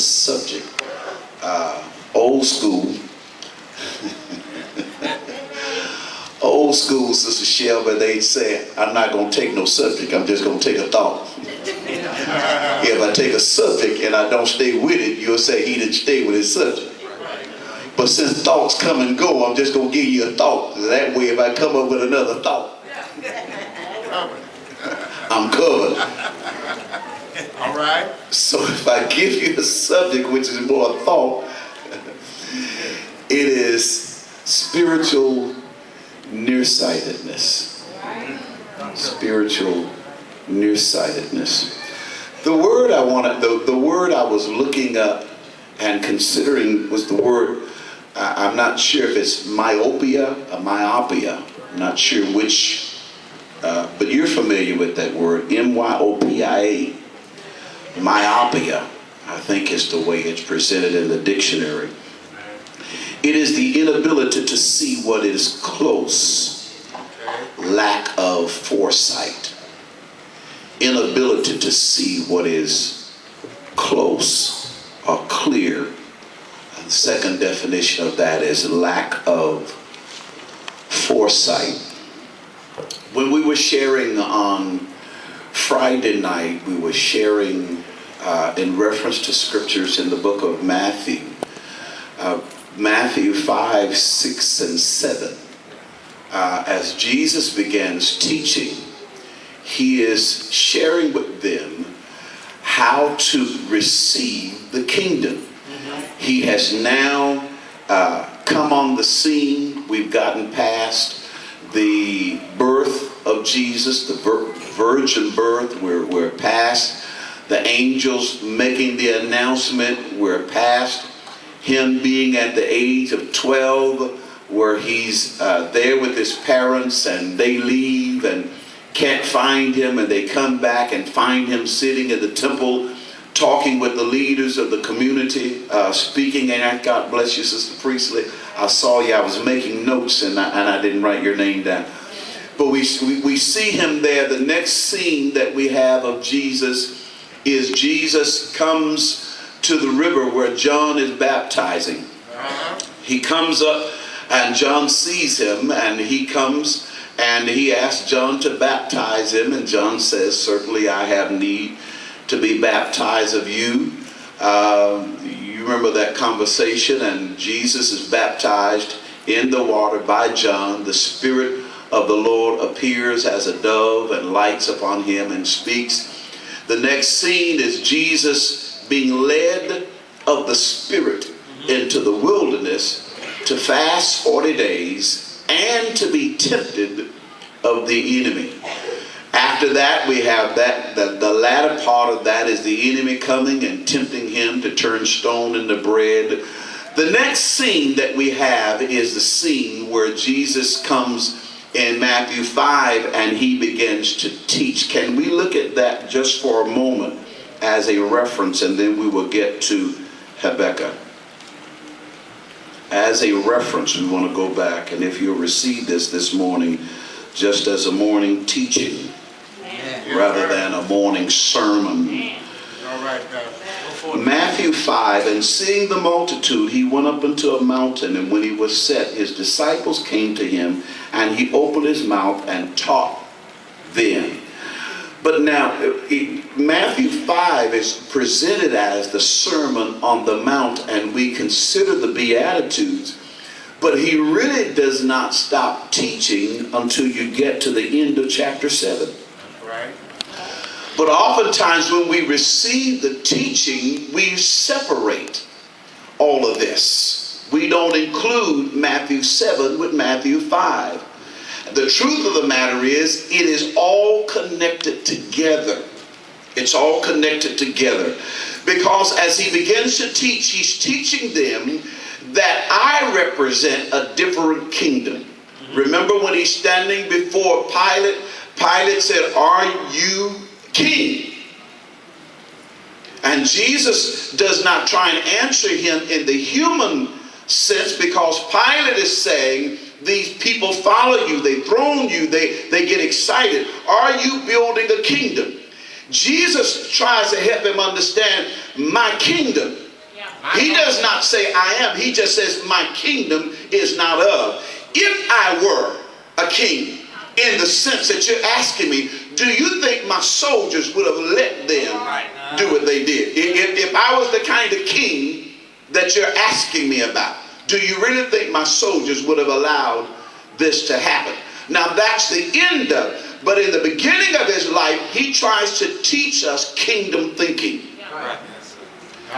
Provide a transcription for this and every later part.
subject. Old school. Old school, Sister Shelby, they'd say, I'm not going to take no subject, I'm just going to take a thought. If I take a subject and I don't stay with it, you'll say he didn't stay with his subject. But since thoughts come and go, I'm just going to give you a thought. That way, if I come up with another thought, I'm covered. All right. So if I give you a subject, which is more a thought, it is spiritual nearsightedness. Spiritual nearsightedness. The word I wanted, the word I was looking up and considering was the word, I'm not sure if it's myopia or myopia. I'm not sure which, but you're familiar with that word, M-Y-O-P-I-A. Myopia, I think is the way it's presented in the dictionary. It is the inability to see what is close, lack of foresight, inability to see what is close or clear. And the second definition of that is lack of foresight. When we were sharing on Friday night, we were sharing in reference to scriptures in the book of Matthew. Matthew 5, 6, and 7. As Jesus begins teaching, he is sharing with them how to receive the kingdom. He has now come on the scene. We've gotten past the birth of Jesus, the virgin birth. We're past the angels making the announcement. We're past him being at the age of 12, where he's there with his parents and they leave and can't find him, and they come back and find him sitting in the temple talking with the leaders of the community, speaking. And God bless you, Sister Priestley. I saw you. I was making notes and I didn't write your name down. But we see him there. The next scene that we have of Jesus is Jesus comes to the river where John is baptizing. He comes up and John sees him, and he comes and he asks John to baptize him, and John says, certainly I have need to be baptized of you. You remember that conversation, and Jesus is baptized in the water by John. The Spirit of the Lord appears as a dove and lights upon him and speaks. The next scene is Jesus being led of the Spirit into the wilderness to fast 40 days and to be tempted of the enemy. After that, we have that the latter part of that is the enemy coming and tempting him to turn stone into bread. The next scene that we have is the scene where Jesus comes in Matthew 5 and he begins to teach. Can we look at that just for a moment as a reference, and then we will get to Habakkuk. As a reference, we want to go back, and if you'll receive this morning just as a morning teaching rather than a morning sermon. All right, Matthew 5, and seeing the multitude, he went up into a mountain, and when he was set, his disciples came to him, and he opened his mouth and taught them. But now, Matthew 5 is presented as the Sermon on the Mount, and we consider the Beatitudes, but he really does not stop teaching until you get to the end of chapter 7. Right. But oftentimes when we receive the teaching, we separate all of this. We don't include Matthew 7 with Matthew 5. The truth of the matter is, it is all connected together. It's all connected together. Because as he begins to teach, he's teaching them that I represent a different kingdom. Remember when he's standing before Pilate, Pilate said, "Are you king?" And Jesus does not try and answer him in the human sense, because Pilate is saying, these people follow you, they throne you, they get excited. Are you building a kingdom? Jesus tries to help him understand, my kingdom He does not say I am. He just says my kingdom is not of. If I were a king, in the sense that you're asking me, do you think my soldiers would have let them do what they did? If I was the kind of king that you're asking me about, do you really think my soldiers would have allowed this to happen? Now that's the end of it. But in the beginning of his life, he tries to teach us kingdom thinking.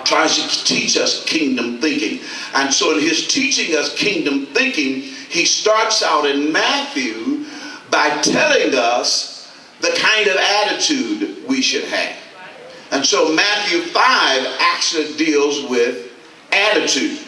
Tries to teach us kingdom thinking. And so in his teaching us kingdom thinking, he starts out in Matthew by telling us the kind of attitude we should have. And so Matthew 5 actually deals with attitude.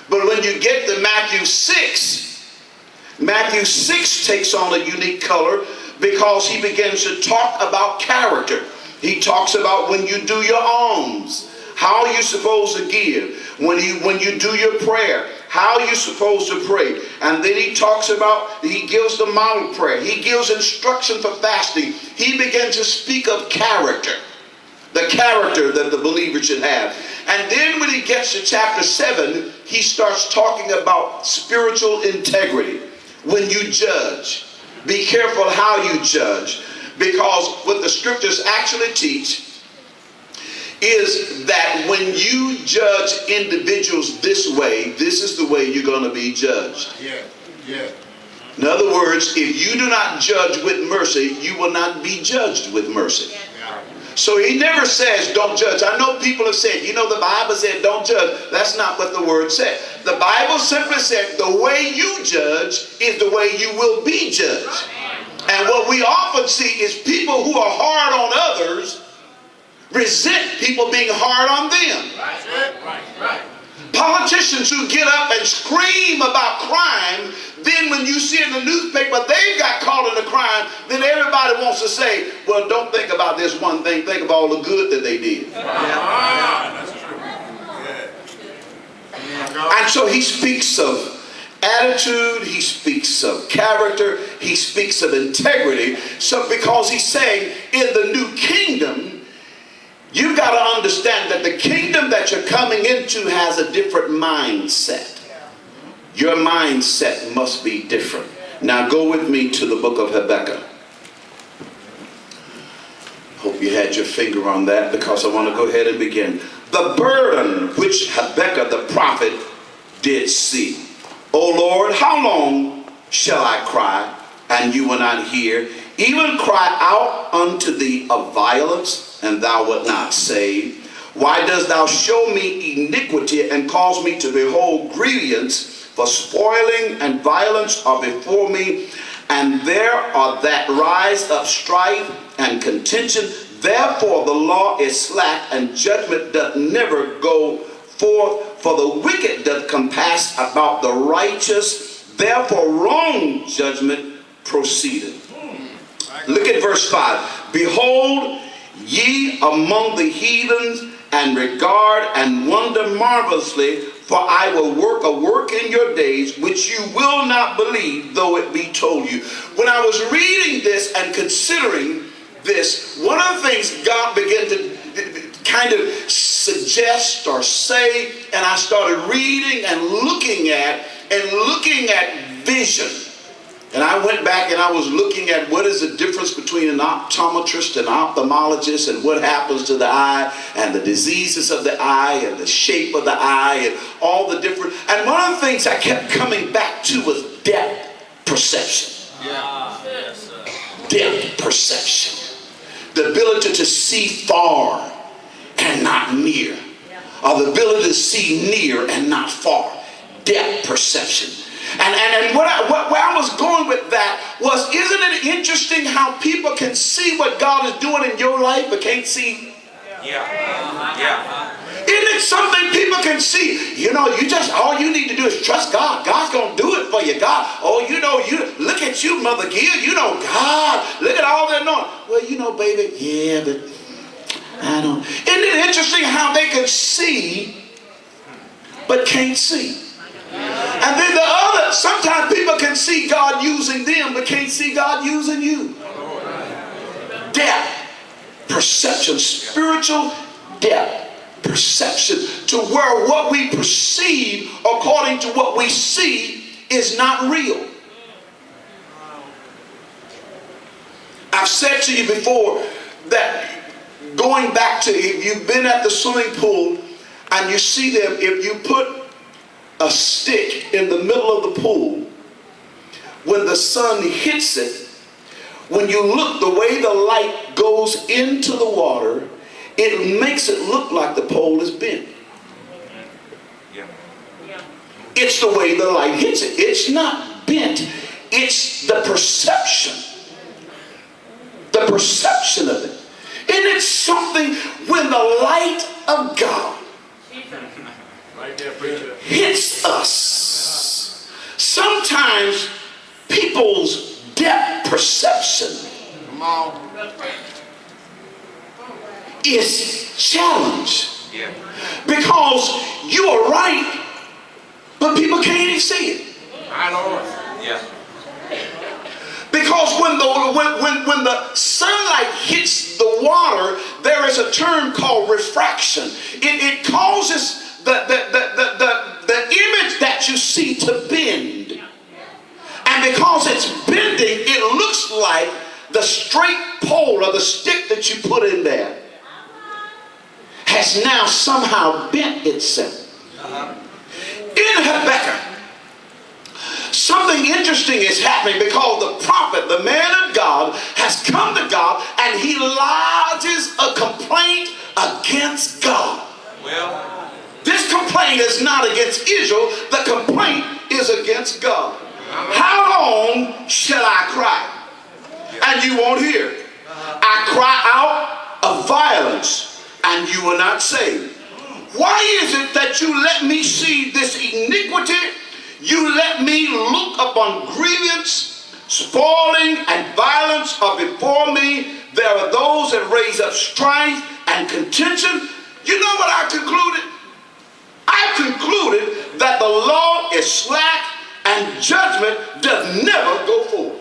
But when you get to Matthew 6, Matthew 6 takes on a unique color because he begins to talk about character. He talks about when you do your alms, how are you supposed to give? When you do your prayer, how are you supposed to pray? And then he talks about, he gives the model prayer. He gives instruction for fasting. He begins to speak of character, the character that the believer should have. And then when he gets to chapter 7, he starts talking about spiritual integrity. When you judge, be careful how you judge, because what the scriptures actually teach is that when you judge individuals this way, this is the way you're going to be judged. In other words, if you do not judge with mercy, you will not be judged with mercy. So he never says don't judge. I know people have said, you know, the Bible said don't judge. That's not what the word said. The Bible simply said the way you judge is the way you will be judged. And what we often see is people who are hard on others resent people being hard on them. Politicians who get up and scream about crime, then when you see in the newspaper they've got caught in a crime, then everybody wants to say, well, don't think about this one thing, think of all the good that they did. That's true. And so he speaks of attitude, he speaks of character, he speaks of integrity. So because he's saying in the new kingdom, you've got to understand that the kingdom that you're coming into has a different mindset. Your mindset must be different. Now go with me to the book of Habakkuk. Hope you had your finger on that, because I want to go ahead and begin. The burden which Habakkuk the prophet did see. O Lord, how long shall I cry, and you will not hear? Even cry out unto thee of violence, and thou wilt not save. Why dost thou show me iniquity, and cause me to behold grievance? For spoiling and violence are before me, and there are that rise up strife and contention. Therefore the law is slack, and judgment doth never go forth. For the wicked doth compass about the righteous, therefore wrong judgment proceedeth. Look at verse 5. Behold, ye among the heathens, and regard and wonder marvelously, for I will work a work in your days which you will not believe, though it be told you. When I was reading this and considering this, one of the things God began to kind of suggest or say, and I started reading and looking at vision. And I went back and I was looking at what is the difference between an optometrist and an ophthalmologist, and what happens to the eye, and the diseases of the eye, and the shape of the eye, and all the different. And one of the things I kept coming back to was depth perception. Depth perception. The ability to see far and not near. Or the ability to see near and not far. Depth perception. And where I was going with that was, isn't it interesting how people can see what God is doing in your life but can't see? Isn't it something people can see? You know, all you need to do is trust God. God's going to do it for you. God, look at you, Mother Gill. You know, God, look at all that knowing. Well, you know, baby, yeah, but I don't. Isn't it interesting how they can see but can't see? And then sometimes people can see God using them but can't see God using you. Depth perception, spiritual depth perception to where what we perceive according to what we see is not real. I've said to you before that going back to, if you've been at the swimming pool and you see them, if you put a stick in the middle of the pool, when the sun hits it, when you look, the way the light goes into the water, it makes it look like the pole is bent. It's the way the light hits it. It's not bent. It's the perception. The perception of it. And it's something when the light of God hits us. Sometimes people's depth perception is challenged. Because you are right, but people can't even see it. My Lord. Yeah. Because when the sunlight hits the water, there is a term called refraction. It causes the image that you see to bend. And because it's bending, it looks like the straight pole or the stick that you put in there has now somehow bent itself. In Habakkuk, something interesting is happening because the prophet, the man of God, has come to God and he lodges a complaint against God. Well, this complaint is not against Israel, the complaint is against God. How long shall I cry and you won't hear? I cry out of violence and you will not save. Why is it that you let me see this iniquity? You let me look upon grievance, spoiling, and violence are before me. There are those that raise up strife and contention. You know what I concluded? I concluded that the law is slack and judgment does never go forth.